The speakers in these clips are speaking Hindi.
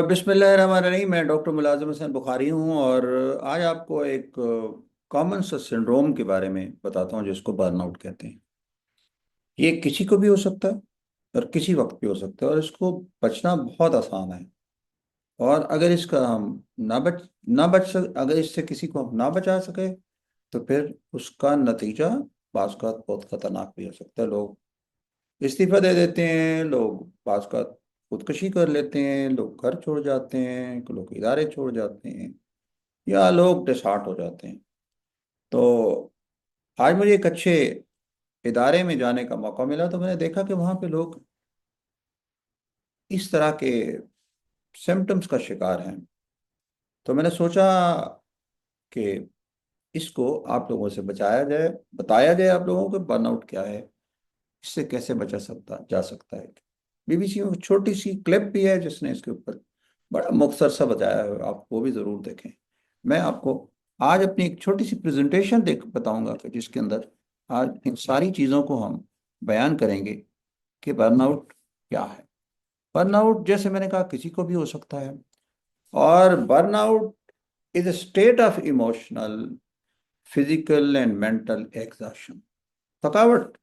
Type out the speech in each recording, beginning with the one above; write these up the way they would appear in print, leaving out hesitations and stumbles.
बिस्मिल्लाहिर्रहमानिर्रहीम। मैं डॉक्टर मुलाजिम हसन बुखारी हूँ और आज आपको एक कॉमन सा सिंड्रोम के बारे में बताता हूँ जिसको बर्नआउट कहते हैं। ये किसी को भी हो सकता है और किसी वक्त भी हो सकता है और इसको बचना बहुत आसान है। और अगर इसका हम ना बच सक अगर इससे किसी को हम ना बचा सके तो फिर उसका नतीजा बाज़ का बहुत खतरनाक भी हो सकता है। लोग इस्तीफा दे देते हैं, लोग बाज़ का खुदकुशी कर लेते हैं, लोग घर छोड़ जाते हैं, लोग इदारे छोड़ जाते हैं या लोग डिसहार्ट हो जाते हैं। तो आज मुझे एक अच्छे इदारे में जाने का मौका मिला तो मैंने देखा कि वहाँ पे लोग इस तरह के सिम्टम्स का शिकार हैं। तो मैंने सोचा कि इसको आप लोगों से बचाया जाए, बताया जाए आप लोगों को बर्नआउट क्या है, इससे कैसे बचा सकता जा सकता है। बीबीसी में छोटी सी क्लिप भी है जिसने इसके ऊपर बड़ा मुख्तसर सा बताया है, आप वो भी ज़रूर देखें। मैं आपको आज अपनी एक छोटी सी प्रेजेंटेशन देख बताऊंगा कि जिसके अंदर आज इन सारी चीज़ों को हम बयान करेंगे कि बर्नआउट क्या है। बर्नआउट जैसे मैंने कहा किसी को भी हो सकता है और burnout is a state of emotional, physical and mental exhaustion. थकावट,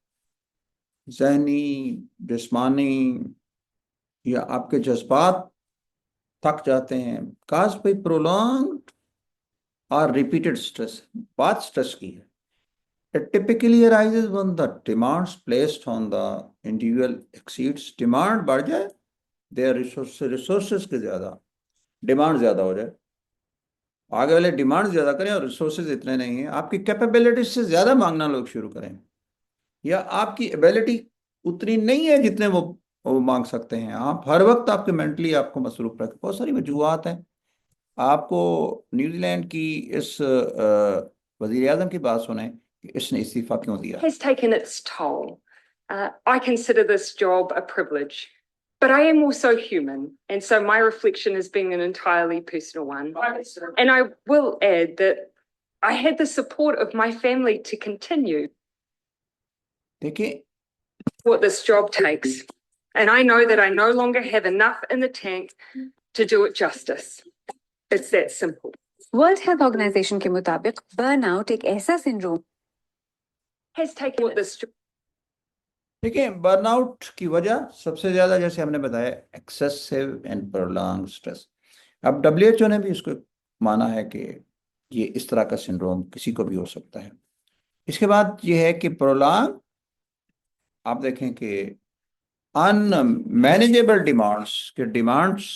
जहनी, जिस्मानी या आपके जज्बात थक जाते हैं काज बाई प्रोलॉन्ग और रिपीटेड स्ट्रेस। बात स्ट्रेस की है। It typically arises when the demands placed on the individual exceeds। Demand बढ़ जाए, देयर रिसोर्सेज के ज्यादा, डिमांड ज्यादा हो जाए, आगे वाले डिमांड ज्यादा करें और रिसोर्सेज इतने नहीं है, आपकी कैपेबिलिटी से ज्यादा मांगना लोग शुरू करें या आपकी एबिलिटी उतनी नहीं है जितने वो मांग सकते हैं। आप हर वक्त आपके मेंटली आपको मसरूफ रखें, बहुत सारी वजूहत हैं। आपको न्यूजीलैंड की इस वजीर आजम की बात सुने कि इसने इस्तीफा क्यों दिया। Has taken its toll. I consider this job a privilege, but I am also human, and so my reflection has been an entirely personal one. And I will add that I had the support of my family to continue देखिए, what this job takes, and I know that I no longer have enough in the tank to do it justice. It's that simple. World Health Organization के मुताबिक बर्नआउट एक ऐसा syndrome Has taken what this job. देखिए, बर्नआउट की वजह सबसे ज्यादा जैसे हमने बताया एक्सेसिव एंड प्रोलॉन्ग स्ट्रेस। अब डब्ल्यूएचओ ने भी इसको माना है कि ये इस तरह का सिंड्रोम किसी को भी हो सकता है। इसके बाद ये है कि प्रोलॉन्ग, आप देखें कि अनमैनेजेबल डिमांड्स के demands,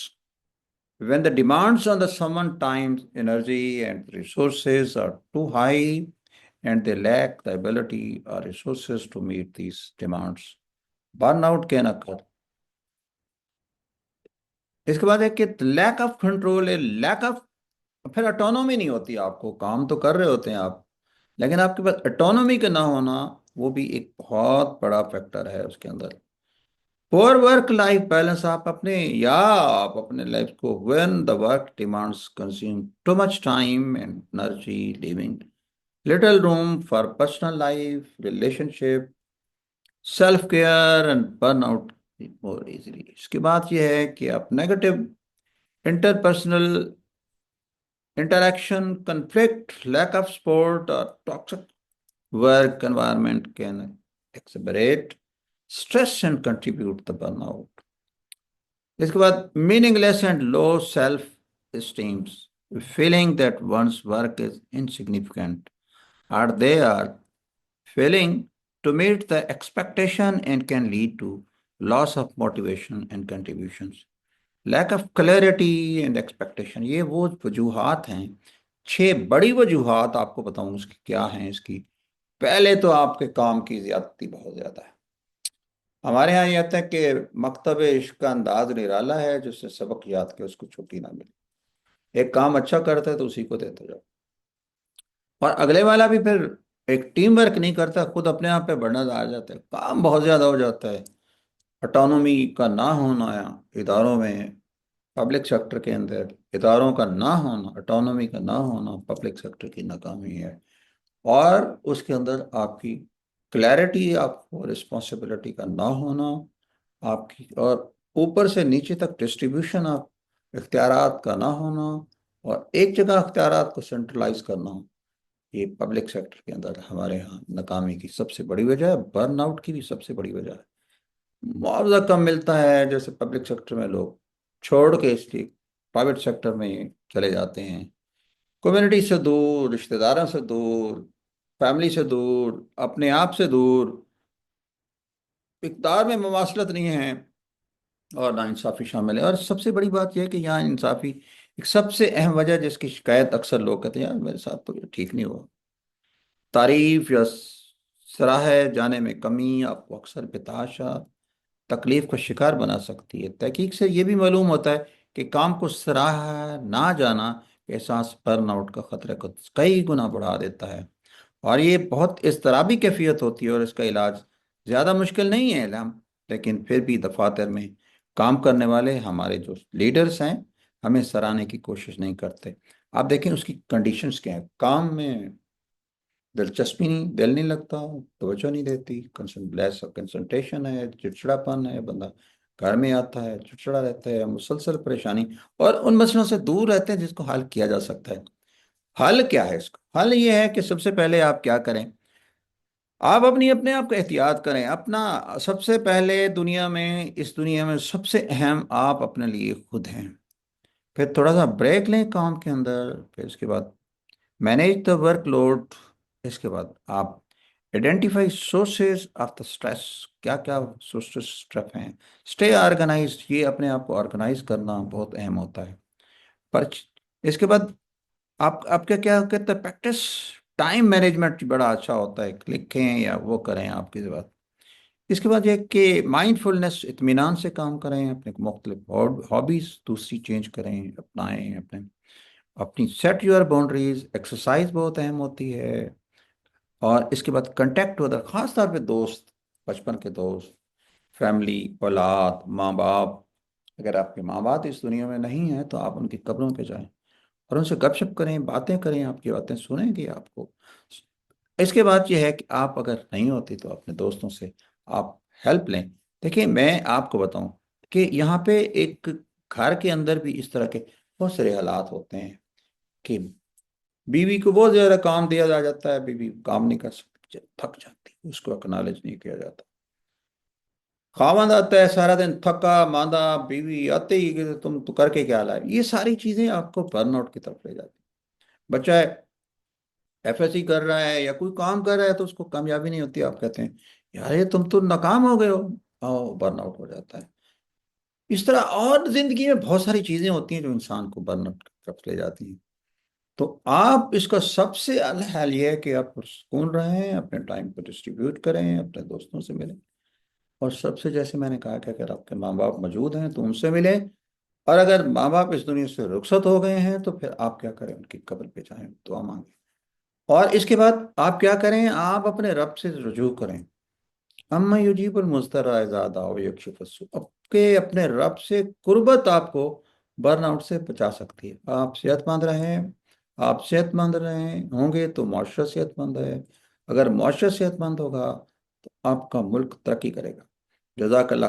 when the demands on the someone time, energy and resources are too high and they lack the ability or resources to meet these demands, burnout can occur। इसके बाद है कि लैक ऑफ कंट्रोल है, लैक ऑफ, फिर ऑटोनॉमी नहीं होती। आपको काम तो कर रहे होते हैं आप, लेकिन आपके पास ऑटोनॉमी का ना होना वो भी एक बहुत बड़ा फैक्टर है उसके अंदर। पुअर वर्क लाइफ बैलेंस, आप अपने लाइफ को when the work demands consume too much time and energy, living little room for personal life, relationship, self care and burn out more easily. इसके बाद ये है कि आप negative interpersonal interaction, conflict, lack of support or toxic work environment can exacerbate stress and contribute to burnout। इसके बाद meaningless and low self esteem, feeling that one's work is insignificant or they are failing to meet the expectation and can lead to loss of motivation and contributions। Lack of clarity and expectation, ये वो वजूहात हैं। 6 बड़ी वजूहात आपको बताऊं उसकी क्या हैं। इसकी पहले तो आपके काम की ज्यादती बहुत ज्यादा है। हमारे यहाँ ये आता है कि मकतब इश्क का अंदाज निराला है, जिससे सबक याद के उसको छुट्टी ना मिले। एक काम अच्छा करता है तो उसी को देते जाओ, और अगले वाला भी फिर एक टीम वर्क नहीं करता, खुद अपने आप पे बढ़ना आ जाता है, काम बहुत ज्यादा हो जाता है। ऑटोनॉमी का ना होना इदारों में, पब्लिक सेक्टर के अंदर इदारों का ना होना, ऑटोनॉमी का ना होना पब्लिक सेक्टर की नाकामी है। और उसके अंदर आपकी क्लैरिटी, आपको रिस्पॉन्सिबिलिटी का ना होना आपकी, और ऊपर से नीचे तक डिस्ट्रीब्यूशन ऑफ इख्तियारात का ना होना और एक जगह इख्तियारात को सेंट्रलाइज करना, ये पब्लिक सेक्टर के अंदर हमारे यहाँ नाकामी की सबसे बड़ी वजह है। बर्नआउट की भी सबसे बड़ी वजह है। मुआवजा कम मिलता है, जैसे पब्लिक सेक्टर में लोग छोड़ के इसलिए प्राइवेट सेक्टर में चले जाते हैं। कम्युनिटी से दूर, रिश्तेदारों से दूर, फैमिली से दूर, अपने आप से दूर, इक़्तिदार में मवासलत नहीं है और ना इंसाफी शामिल है। और सबसे बड़ी बात यह है कि यहाँ इंसाफी एक सबसे अहम वजह जिसकी शिकायत अक्सर लोग कहते हैं, यार मेरे साथ तो ये ठीक नहीं हुआ। तारीफ या सराहे जाने में कमी आपको अक्सर बेतहाशा तकलीफ का शिकार बना सकती है। तहकीक से ये भी मालूम होता है कि काम को सराहा ना जाना एहसास बर्नआउट का खतरे को कई गुना बढ़ा देता है। और ये बहुत इज़्तिराबी कैफियत होती है और इसका इलाज ज़्यादा मुश्किल नहीं है इलाम। लेकिन फिर भी दफातर में काम करने वाले हमारे जो लीडर्स हैं हमें सराहने की कोशिश नहीं करते। आप देखें उसकी कंडीशंस क्या है। काम में दिलचस्पी नहीं, दिल नहीं लगता, तवज्जो नहीं देती, कंसंट्रेशन है, चिड़चिड़ापन है, बंदा घर में आता है चिड़चिड़ा रहता है, मुसलसल परेशानी और उन मसलों से दूर रहते हैं जिसको हल किया जा सकता है। हल क्या है इसका? हल ये है कि सबसे पहले आप क्या करें, आप अपने आप को एहतियात करें। अपना सबसे पहले दुनिया में, इस दुनिया में सबसे अहम आप अपने लिए खुद हैं। फिर थोड़ा सा ब्रेक लें काम के अंदर, फिर इसके बाद मैनेज द वर्कलोड। इसके बाद आप identify sources of the stress, क्या क्या सोर्सेज स्ट्रेस हैं। स्टे ऑर्गेनाइज, ये अपने आप को ऑर्गेनाइज करना बहुत अहम होता है। पर इसके बाद आप क्या क्या कहते हैं, प्रैक्टिस टाइम मैनेजमेंट बड़ा अच्छा होता है, लिखें या वो करें आपकी बात। इसके बाद ये कि माइंडफुलनेस, इत्मीनान से काम करें, अपने मुख्तलिफ हॉबीज दूसरी चेंज करें, अपनाएं, अपने अपनी सेट योर बाउंड्रीज। एक्सरसाइज बहुत अहम होती है। और इसके बाद कंटेक्ट होता है, ख़ास तौर पे दोस्त, बचपन के दोस्त, फैमिली, औलाद, माँ बाप। अगर आपके माँ बाप इस दुनिया में नहीं हैं तो आप उनकी कब्रों पे जाएं और उनसे गपशप करें, बातें करें, आपकी बातें सुनेंगे आपको। इसके बाद ये है कि आप अगर नहीं होती तो अपने दोस्तों से आप हेल्प लें। देखिए मैं आपको बताऊं कि यहाँ पे एक घर के अंदर भी इस तरह के बहुत सारे हालात होते हैं कि बीवी को बहुत ज्यादा काम दिया जाता है, बीवी काम नहीं कर सकती, थक जाती है, उसको एक्नॉलेज नहीं किया जाता। खामद आता है सारा दिन थका मांदा, बीवी आते ही कि तुम तो करके क्या लाए। ये सारी चीजें आपको बर्नआउट की तरफ ले जाती है। बच्चा एफएससी कर रहा है या कोई काम कर रहा है तो उसको कामयाबी नहीं होती, आप कहते हैं यार ये तुम तो नाकाम हो गए हो, बर्नआउट हो जाता है। इस तरह और जिंदगी में बहुत सारी चीजें होती हैं जो इंसान को बर्नआउट की तरफ ले जाती हैं। तो आप इसका सबसे अल हल ये है कि आप सुकून रहें, अपने टाइम को डिस्ट्रीब्यूट करें, अपने दोस्तों से मिलें। और सबसे, जैसे मैंने कहा कि अगर आपके माँ बाप मौजूद हैं तो उनसे मिलें। और अगर माँ बाप इस दुनिया से रुखसत हो गए हैं तो फिर आप क्या करें, उनकी कब्र पे जाएं, दुआ मांगें। और इसके बाद आप क्या करें, आप अपने रब से रुजू करें। अम्मा युजीबुल मुज़्तरा इज़ा दआ व यक्शिफुस सू। आपके अपने रब से कुर्बत आपको बर्नआउट से बचा सकती है। आप सेहतमंद रहें, आप सेहतमंद रहें होंगे तो मुआशरा सेहतमंद है। अगर मुआशरा सेहतमंद होगा तो आपका मुल्क तरक्की करेगा। जज़ाकल्लाह।